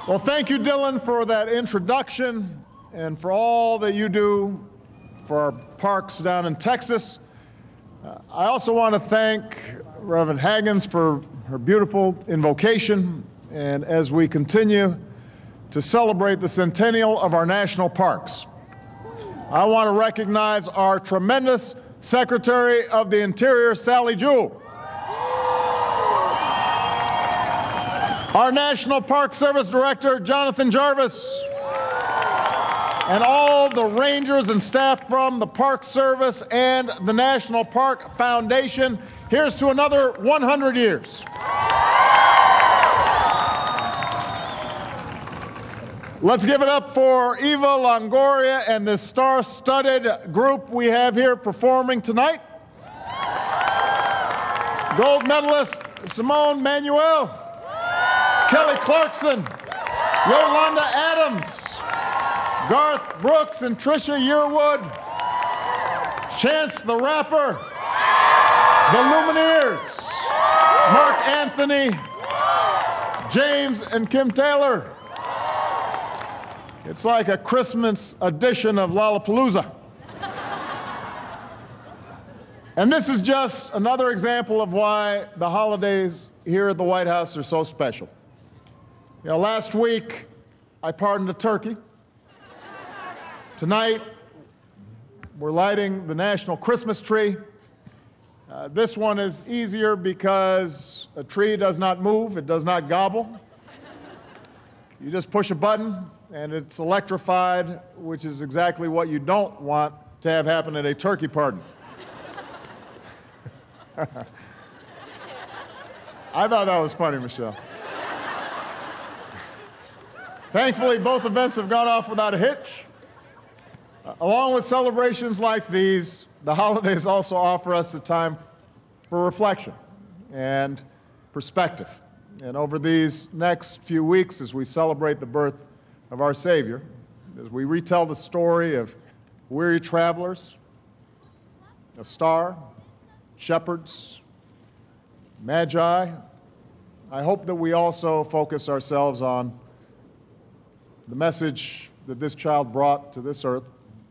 Well, thank you, Dylan, for that introduction and for all that you do for our parks down in Texas. I also want to thank Reverend Haggins for her beautiful invocation, and as we continue to celebrate the centennial of our national parks, I want to recognize our tremendous Secretary of the Interior, Sally Jewell, our National Park Service Director, Jonathan Jarvis, and all the rangers and staff from the Park Service and the National Park Foundation. Here's to another 100 years. Let's give it up for Eva Longoria and the star-studded group we have here performing tonight. Gold medalist Simone Manuel, Kelly Clarkson, Yolanda Adams, Garth Brooks and Trisha Yearwood, Chance the Rapper, the Lumineers, Mark Anthony, James and Kim Taylor. It's like a Christmas edition of Lollapalooza. And this is just another example of why the holidays here at the White House are so special. You know, last week, I pardoned a turkey. Tonight, we're lighting the national Christmas tree. This one is easier because a tree does not move, it does not gobble. You just push a button and it's electrified, which is exactly what you don't want to have happen at a turkey pardon. I thought that was funny, Michelle. Thankfully, both events have gone off without a hitch. Along with celebrations like these, the holidays also offer us a time for reflection and perspective. And over these next few weeks, as we celebrate the birth of our Savior, as we retell the story of weary travelers, a star, shepherds, magi, I hope that we also focus ourselves on the message that this child brought to this earth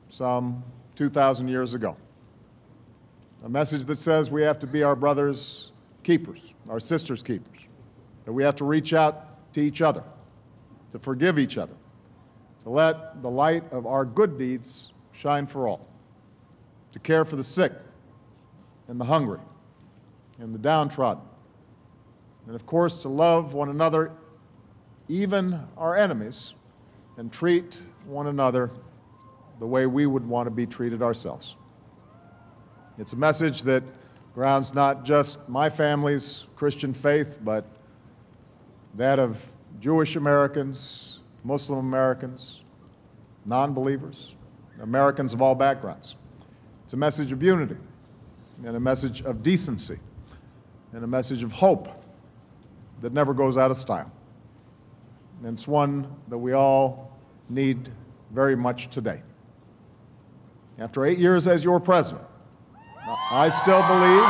some 2,000 years ago. A message that says we have to be our brothers' keepers, our sisters' keepers, that we have to reach out to each other, to forgive each other, to let the light of our good deeds shine for all, to care for the sick and the hungry and the downtrodden, and of course to love one another, even our enemies, and treat one another the way we would want to be treated ourselves. It's a message that grounds not just my family's Christian faith, but that of Jewish Americans, Muslim Americans, non-believers, Americans of all backgrounds. It's a message of unity, and a message of decency, and a message of hope that never goes out of style. And it's one that we all need very much today. After 8 years as your president, I still believe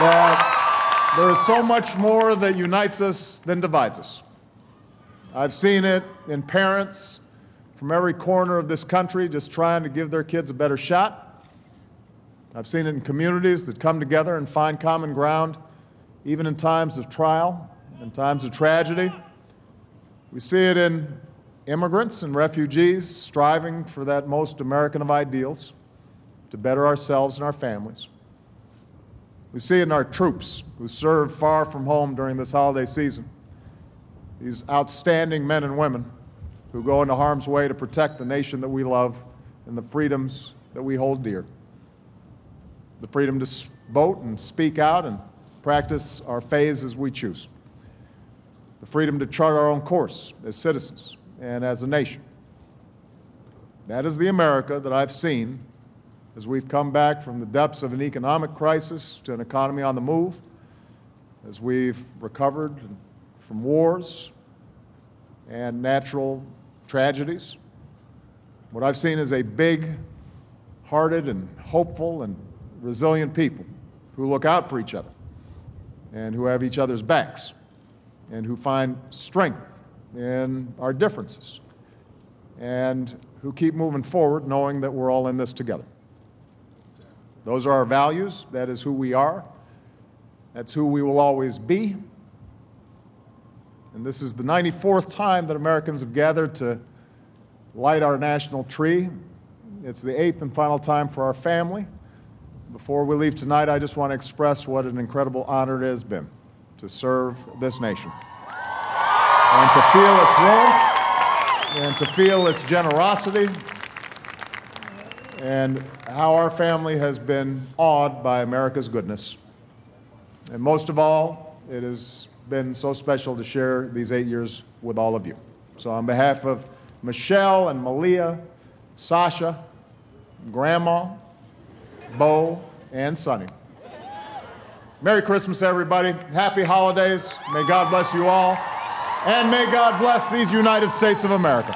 that there is so much more that unites us than divides us. I've seen it in parents from every corner of this country just trying to give their kids a better shot. I've seen it in communities that come together and find common ground, even in times of trial, in times of tragedy. We see it in immigrants and refugees striving for that most American of ideals, to better ourselves and our families. We see it in our troops who serve far from home during this holiday season, these outstanding men and women who go into harm's way to protect the nation that we love and the freedoms that we hold dear. The freedom to vote and speak out and practice our faiths as we choose. The freedom to chart our own course as citizens and as a nation. That is the America that I've seen as we've come back from the depths of an economic crisis to an economy on the move, as we've recovered from wars and natural tragedies. What I've seen is a big-hearted and hopeful and resilient people who look out for each other and who have each other's backs and who find strength in our differences and who keep moving forward knowing that we're all in this together. Those are our values. That is who we are. That's who we will always be. And this is the 94th time that Americans have gathered to light our national tree. It's the 8th and final time for our family. Before we leave tonight, I just want to express what an incredible honor it has been to serve this nation and to feel its warmth and to feel its generosity and how our family has been awed by America's goodness. And most of all, it has been so special to share these 8 years with all of you. So on behalf of Michelle and Malia, Sasha, Grandma, Bo, and Sonny, Merry Christmas, everybody. Happy holidays. May God bless you all. And may God bless these United States of America.